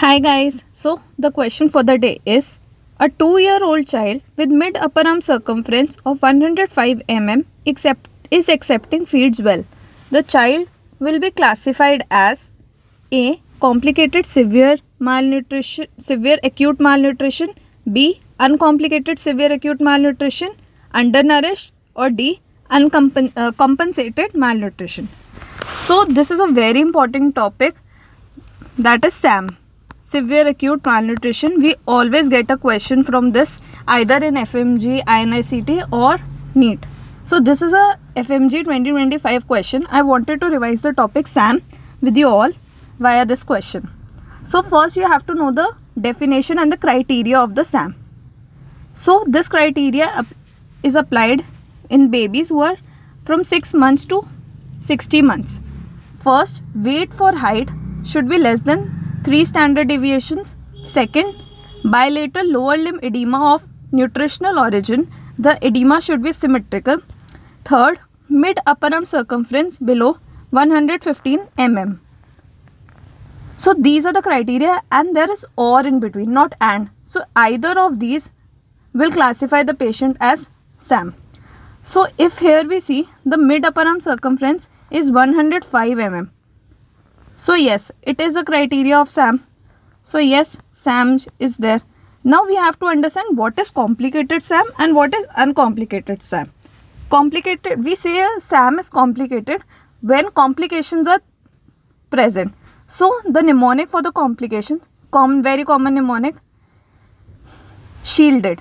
Hi guys, so the question for the day is a 2-year-old child with mid upper arm circumference of 105 mm is accepting feeds well. The child will be classified as A. Complicated severe malnutrition, severe acute malnutrition, B. Uncomplicated severe acute malnutrition, undernourished, or D. Compensated malnutrition. So this is a very important topic, that is SAM, severe acute malnutrition. We always get a question from this either in FMG, INICT or NEET. So this is a FMG 2025 question. I wanted to revise the topic SAM with you all via this question. So first you have to know the definition and the criteria of the SAM. So this criteria is applied in babies who are from 6 months to 60 months. First, weight for height should be less than 3 standard deviations. Second, bilateral lower limb edema of nutritional origin. The edema should be symmetrical. Third, mid upper arm circumference below 115 mm. So these are the criteria, and there is or in between, not and. So either of these will classify the patient as SAM. So if here we see the mid upper arm circumference is 105 mm. So yes, it is a criteria of SAM. So yes, SAM is there. Now we have to understand what is complicated SAM and what is uncomplicated SAM. Complicated, we say SAM is complicated when complications are present. So the mnemonic for the complications, very common mnemonic, shielded.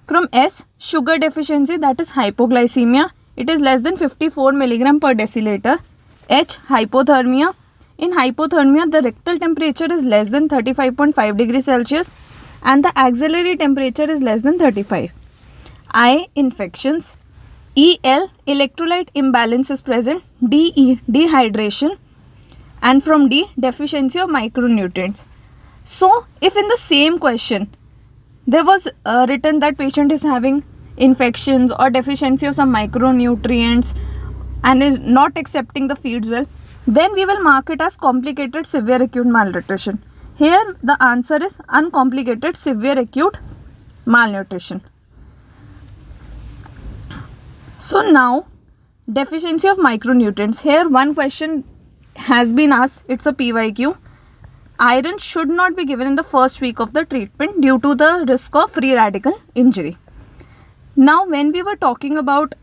From S, sugar deficiency, that is hypoglycemia. It is less than 54 mg per deciliter. H, hypothermia. In hypothermia, the rectal temperature is less than 35.5 degrees Celsius and the axillary temperature is less than 35. I, infections. EL, electrolyte imbalance is present. DE, dehydration. And from D, deficiency of micronutrients. So, if in the same question, there was written that patient is having infections or deficiency of some micronutrients and is not accepting the feeds well, then we will mark it as complicated severe acute malnutrition. Here the answer is uncomplicated severe acute malnutrition. So now, deficiency of micronutrients. Here one question has been asked, it's a PYQ. Iron should not be given in the first week of the treatment due to the risk of free radical injury. Now when we were talking about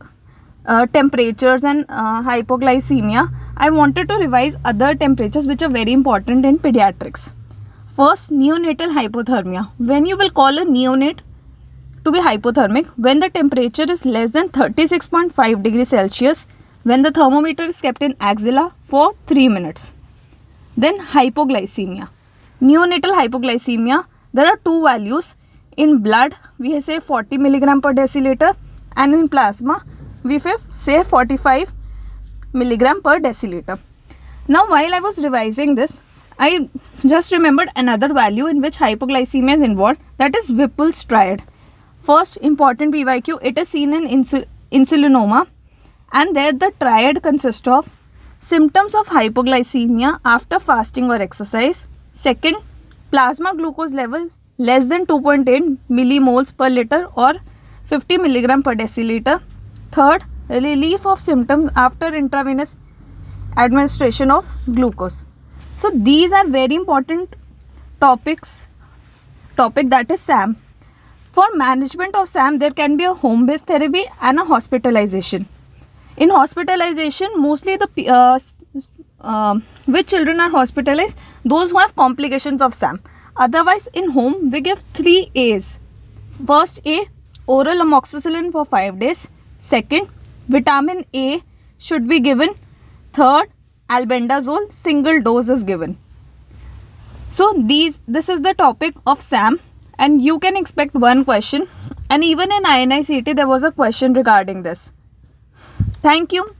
temperatures and hypoglycemia, I wanted to revise other temperatures which are very important in pediatrics. First, neonatal hypothermia. When you will call a neonate to be hypothermic, when the temperature is less than 36.5 degrees Celsius, when the thermometer is kept in axilla for 3 minutes. Then hypoglycemia. Neonatal hypoglycemia, there are two values. In blood, we say 40 mg per deciliter, and in plasma, we say 45 mg per deciliter. Now, while I was revising this, I just remembered another value in which hypoglycemia is involved, that is Whipple's triad. First important PYQ, it is seen in insulinoma, and there the triad consists of symptoms of hypoglycemia after fasting or exercise. Second, plasma glucose level less than 2.8 millimoles per liter or 50 mg per deciliter. Third, relief of symptoms after intravenous administration of glucose. So these are very important topic that is SAM. For management of SAM, there can be a home-based therapy and a hospitalization. In hospitalization, mostly which children are hospitalized? Those who have complications of SAM. Otherwise, in home, we give 3 A's. First A, oral amoxicillin for 5 days. Second, vitamin A should be given. Third, albendazole single dose is given. So this is the topic of SAM, and you can expect one question, and even in INICT there was a question regarding this. Thank you.